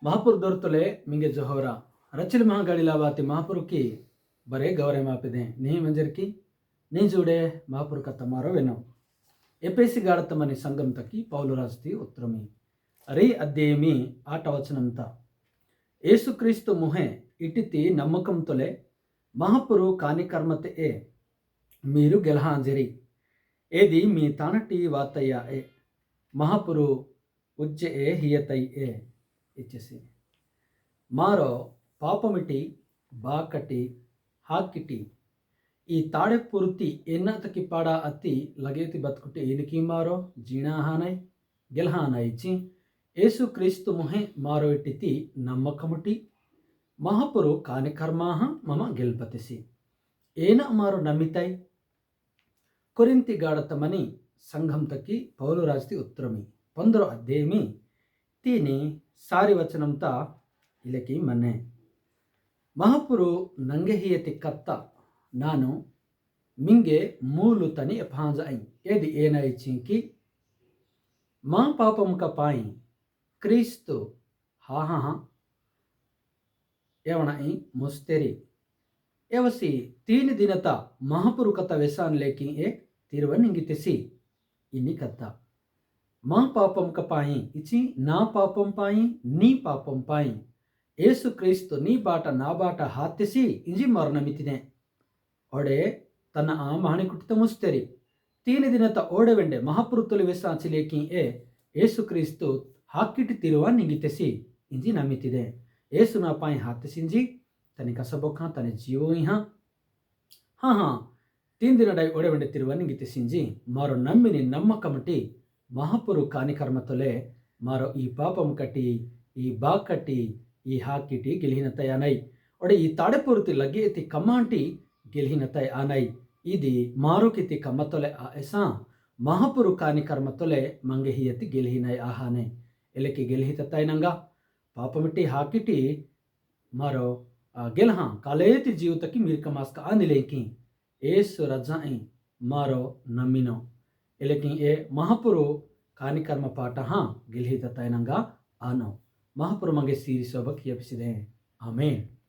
महापुर दौरतले मिंगे जोहरा रचिल महागाड़ी लावाती महापुर की बरे गौरे मापिदे नहीं मंजर की नहीं जुड़े महापुर का तमारो वेनो एपेसी गाड़तमनी संगम तकी पौలు రాస్తి ఉత్తరమి రీ అధ్యాయమి ఆట వచనంత యేసుక్రీస్తు ముహే ఇటితి నమ్మకం తొలే మహాపురు కాని కర్మతే ఏ మీరు గెలహాంజరి ఏది మీ తానటి వాతయ్య ఏ మహాపురు ఉజ్జె ఏ హియతై ఏ ఇచ్చేసి మారో పాపమిటి బాకటి ಹಾಕಿಟಿ ಈ ತಾಡೆ ಪುರ್ತಿ ಎನ್ನತಕಿ ಪಾಡ ಅತಿ ಲಗೇತಿ ಬತ್ಕುಟಿ ಇನಕಿ ಮಾರೋ ಜೀಣಾ ಹಾನೈ ಗೆಲ್ಹಾನೈ ಚಿ ಏಸು ಕ್ರಿಸ್ತು ಮುಹೆ ಮಾರೋ ಇಟ್ಟಿತಿ ನಮ್ಮಕಮುಟಿ ಮಹಾಪುರು ಕಾನೆ ಕರ್ಮಾಹ ಮಮ ಗೆಲ್ಪತಿಸಿ ಏನ ಮಾರೋ ನಮಿತೈ ಕೊರಿಂತಿ ಗಾಡತಮನಿ ಸಂಘಂ ತಕಿ ಪೌಲು ರಾಸ್ತಿ ಉತ್ತರಮಿ 15 ಅಧ್ಯಾಯಮಿ ತೀನಿ ಸಾರಿ ವಚನಂತ ಇಲಕಿ ಮನೆ ಮಹಾಪುರು ನಂಗೆ ಹಿಯತಿ ಕತ್ತ ನಾನು ಮಿಂಗೆ ಮೂಲು ತನಿ ಎಫಾಂಜ ಐ ಏದಿ ಏನೈ ಚಿಂಕಿ ಮಾ ಪಾಪಂ ಕ ಪಾಯಿ ಕ್ರಿಸ್ತು ಹಾ ಹಾ ಹಾ ಎವಣ ಐ ಮುಸ್ತೆರಿ ಎವಸಿ 3 ದಿನತ ಮಹಾಪುರು ಕತ್ತ ವೆಸಾನ್ ಲೇಕಿ ಎ ತಿರುವನಿಂಗಿತಿಸಿ ಇನಿ ಕತ್ತ ಮಾ ಪಾಪಂ ಕ ಪಾಯಿ ಇಚಿ ನಾ ಪಾಪಂ ಪಾಯಿ ನೀ ಪಾಪಂ ಪಾಯಿ ಏಸು ಕ್ರಿಸ್ತು ನೀ ಬಾಟ ನಾ ಬಾಟ ಹಾತಿಸಿ ಇಂಜಿ ಮರಣಮಿತಿನೆ ಒಡೆ ತನ್ನ ಆ ಮಹಣಿ ಕುಟಿತ ಮುಸ್ತೇರಿ 3 ದಿನತ ಓಡೆವೆಂಡೆ ಮಹಾಪುರುತುಲಿ ವೆಸಾಚಿಲೇಕಿ ಎ ಏಸು ಕ್ರಿಸ್ತು ಹಾಕಿಟಿ ತಿರುವ ನಿಂಗಿತೆಸಿ ಇಂಜಿ ನಮಿತಿದೆ ಏಸು ನಾ ಪಾಯಿ ಹಾತಿಸಿಂಜಿ ತನಿ ಕಸಬೊಕ್ಕ ತನಿ ಜೀವೋ ಇಹ ಹಾ ಹಾ 3 ದಿನಡೈ ಓಡೆವೆಂಡೆ ತಿರುವ ನಿಂಗಿತೆಸಿಂಜಿ ಮಾರೋ ನಮ್ಮಿನಿ ನಮ್ಮ ಕಮಟಿ ಮಹಾಪುರು ಕಾನಿ ಕರ್ಮತೊಲೆ ಮಾರೋ ಈ ಪಾಪಂ ಕಟಿ ಈ ಬಾಕಟಿ ಈ ಹಾಕಿಟಿ ಗೆಲ್ಹಿನತೈ ಆನೈ ಒಡೆ ಈ ತಾಡೆಪುರುತಿ ಲಗ್ಗೆತಿ ಕಮ್ಮಾಂಟಿ ಗೆಲ್ಹಿನತೈ ಆನೈ ఇది మారుకితి కమ్మతొలె ఆ ఎసా మహాపురు కాని కర్మతొలె మంగె హియతి ಗೆಲ್ಹಿನೈ ಆಹಾನೆ ಎಲೆಕಿ ಗೆಲ್ಹಿತತೈನಂಗ ಪಾಪಮಿಟಿ ಹಾಕಿಟಿ ಮಾರೋ ಗೆಲ್ಹಾ ಕಾಲೇತಿ ಜೀವತಕಿ ಮಿರ್ಕಮಾಸ್ಕ ಆನಿಲೇಕಿ ಏಸು ರಜಾಯಿ ಮಾರೋ ನಮ್ಮಿನೋ ಎಲೆಕಿ ಎ ಮಹಾಪುರು ಕಾನಿ ಕರ್ಮ ಪಾಠ ಹಾ ಗೆಲ್ಹಿತತೈನಂಗ ಆನೋ ಮಹಾಪುರು ಮಂಗೆ ಸೀರಿಸೋಬಕ್ ಎಪಿಸಿದೆ ಆಮೇನ್.